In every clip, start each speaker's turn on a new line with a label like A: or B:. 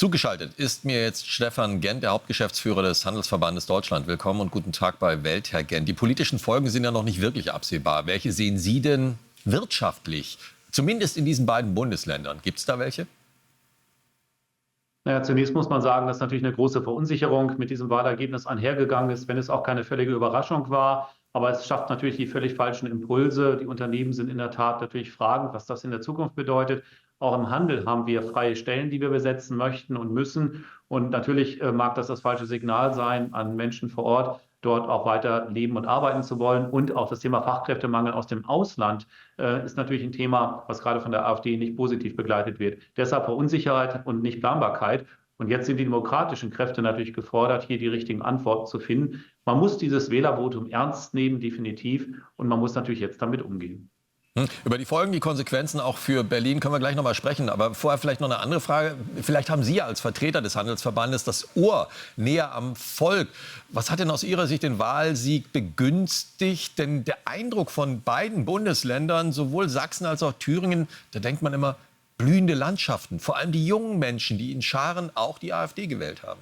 A: Zugeschaltet ist mir jetzt Stefan Gent, der Hauptgeschäftsführer des Handelsverbandes Deutschland. Willkommen und guten Tag bei Welt, Herr Gent. Die politischen Folgen sind ja noch nicht wirklich absehbar. Welche sehen Sie denn wirtschaftlich, zumindest in diesen beiden Bundesländern? Gibt es da welche?
B: Naja, zunächst muss man sagen, dass natürlich eine große Verunsicherung mit diesem Wahlergebnis einhergegangen ist, wenn es auch keine völlige Überraschung war. Aber es schafft natürlich die völlig falschen Impulse. Die Unternehmen sind in der Tat natürlich fragend, was das in der Zukunft bedeutet. Auch im Handel haben wir freie Stellen, die wir besetzen möchten und müssen. Und natürlich mag das falsche Signal sein an Menschen vor Ort, dort auch weiter leben und arbeiten zu wollen. Und auch das Thema Fachkräftemangel aus dem Ausland ist natürlich ein Thema, was gerade von der AfD nicht positiv begleitet wird. Deshalb Verunsicherheit und nicht Planbarkeit. Und jetzt sind die demokratischen Kräfte natürlich gefordert, hier die richtigen Antworten zu finden. Man muss dieses Wählervotum ernst nehmen, definitiv. Und man muss natürlich jetzt damit umgehen.
A: Über die Folgen, die Konsequenzen auch für Berlin können wir gleich noch mal sprechen. Aber vorher vielleicht noch eine andere Frage. Vielleicht haben Sie als Vertreter des Handelsverbandes das Ohr näher am Volk. Was hat denn aus Ihrer Sicht den Wahlsieg begünstigt? Denn der Eindruck von beiden Bundesländern, sowohl Sachsen als auch Thüringen, da denkt man immer, blühende Landschaften. Vor allem die jungen Menschen, die in Scharen auch die AfD gewählt haben.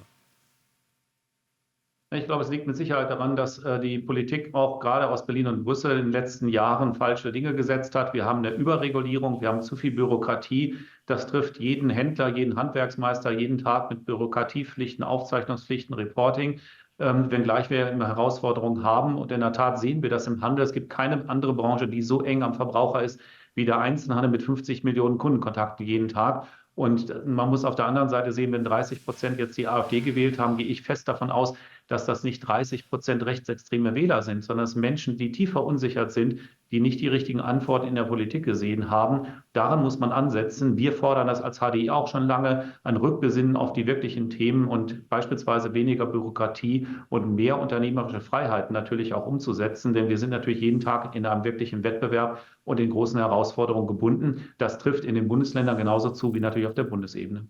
B: Ich glaube, es liegt mit Sicherheit daran, dass die Politik auch gerade aus Berlin und Brüssel in den letzten Jahren falsche Dinge gesetzt hat. Wir haben eine Überregulierung, wir haben zu viel Bürokratie. Das trifft jeden Händler, jeden Handwerksmeister jeden Tag mit Bürokratiepflichten, Aufzeichnungspflichten, Reporting. Wenngleich wir immer Herausforderungen haben. Und in der Tat sehen wir das im Handel. Es gibt keine andere Branche, die so eng am Verbraucher ist wie der Einzelhandel mit 50 Millionen Kundenkontakten jeden Tag. Und man muss auf der anderen Seite sehen, wenn 30% jetzt die AfD gewählt haben, gehe ich fest davon aus, dass das nicht 30% rechtsextreme Wähler sind, sondern es Menschen, die tief verunsichert sind, die nicht die richtigen Antworten in der Politik gesehen haben. Daran muss man ansetzen. Wir fordern das als HDI auch schon lange, ein Rückbesinnen auf die wirklichen Themen und beispielsweise weniger Bürokratie und mehr unternehmerische Freiheiten natürlich auch umzusetzen. Denn wir sind natürlich jeden Tag in einem wirklichen Wettbewerb und in großen Herausforderungen gebunden. Das trifft in den Bundesländern genauso zu wie natürlich auf der Bundesebene.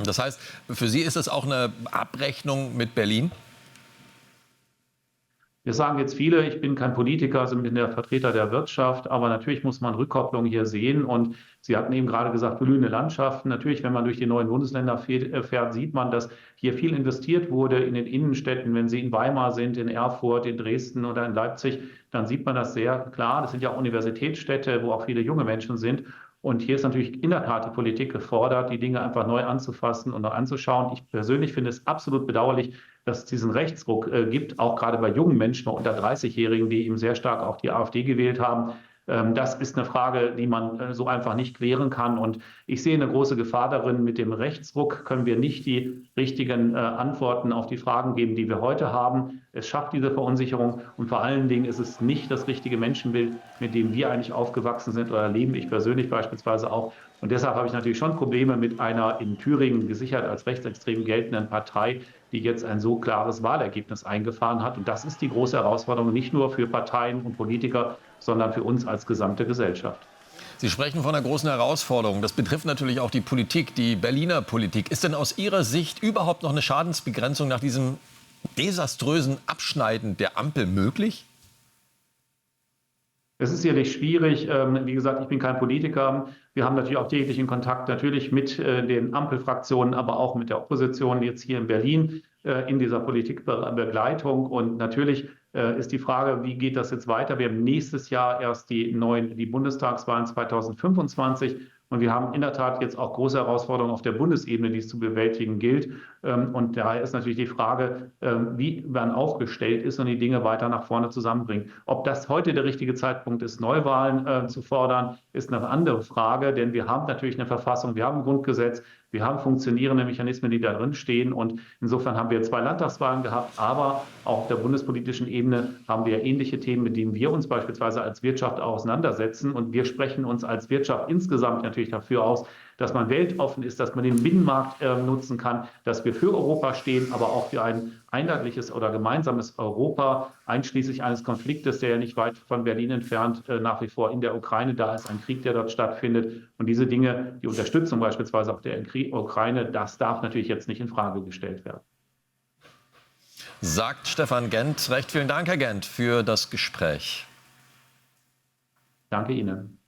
A: Das heißt, für Sie ist es auch eine Abrechnung mit Berlin?
B: Wir sagen jetzt viele, ich bin kein Politiker, also bin der Vertreter der Wirtschaft, aber natürlich muss man Rückkopplung hier sehen. Und Sie hatten eben gerade gesagt, blühende Landschaften. Natürlich, wenn man durch die neuen Bundesländer fährt, sieht man, dass hier viel investiert wurde in den Innenstädten. Wenn Sie in Weimar sind, in Erfurt, in Dresden oder in Leipzig, dann sieht man das sehr klar. Das sind ja auch Universitätsstädte, wo auch viele junge Menschen sind. Und hier ist natürlich in der Tat die Politik gefordert, die Dinge einfach neu anzufassen und neu anzuschauen. Ich persönlich finde es absolut bedauerlich, dass es diesen Rechtsruck gibt, auch gerade bei jungen Menschen, unter 30-Jährigen, die eben sehr stark auch die AfD gewählt haben. Das ist eine Frage, die man so einfach nicht klären kann. Und ich sehe eine große Gefahr darin, mit dem Rechtsruck können wir nicht die richtigen Antworten auf die Fragen geben, die wir heute haben. Es schafft diese Verunsicherung und vor allen Dingen ist es nicht das richtige Menschenbild, mit dem wir eigentlich aufgewachsen sind oder leben. Ich persönlich beispielsweise auch. Und deshalb habe ich natürlich schon Probleme mit einer in Thüringen gesichert als rechtsextrem geltenden Partei, die jetzt ein so klares Wahlergebnis eingefahren hat. Und das ist die große Herausforderung, nicht nur für Parteien und Politiker, sondern für uns als gesamte Gesellschaft.
A: Sie sprechen von einer großen Herausforderung. Das betrifft natürlich auch die Politik, die Berliner Politik. Ist denn aus Ihrer Sicht überhaupt noch eine Schadensbegrenzung nach diesem desaströsen Abschneiden der Ampel möglich?
B: Es ist sicherlich schwierig. Wie gesagt, ich bin kein Politiker. Wir haben natürlich auch täglichen Kontakt natürlich mit den Ampelfraktionen, aber auch mit der Opposition jetzt hier in Berlin in dieser Politikbegleitung. Und natürlich ist die Frage, wie geht das jetzt weiter? Wir haben nächstes Jahr erst die Bundestagswahlen 2025. Und wir haben in der Tat jetzt auch große Herausforderungen auf der Bundesebene, die es zu bewältigen gilt. Und daher ist natürlich die Frage, wie man aufgestellt ist und die Dinge weiter nach vorne zusammenbringt. Ob das heute der richtige Zeitpunkt ist, Neuwahlen zu fordern, ist eine andere Frage. Denn wir haben natürlich eine Verfassung, wir haben ein Grundgesetz, wir haben funktionierende Mechanismen, die da drin stehen. Und insofern haben wir 2 Landtagswahlen gehabt, aber auch auf der bundespolitischen Ebene haben wir ähnliche Themen, mit denen wir uns beispielsweise als Wirtschaft auseinandersetzen. Und wir sprechen uns als Wirtschaft insgesamt natürlich dafür aus, dass man weltoffen ist, dass man den Binnenmarkt nutzen kann, dass wir für Europa stehen, aber auch für ein einheitliches oder gemeinsames Europa, einschließlich eines Konfliktes, der ja nicht weit von Berlin entfernt nach wie vor in der Ukraine da ist, ein Krieg, der dort stattfindet. Und diese Dinge, die Unterstützung beispielsweise auch der Ukraine, das darf natürlich jetzt nicht in Frage gestellt werden.
A: Sagt Stefan Gent. Recht vielen Dank, Herr Gent, für das Gespräch.
B: Danke Ihnen.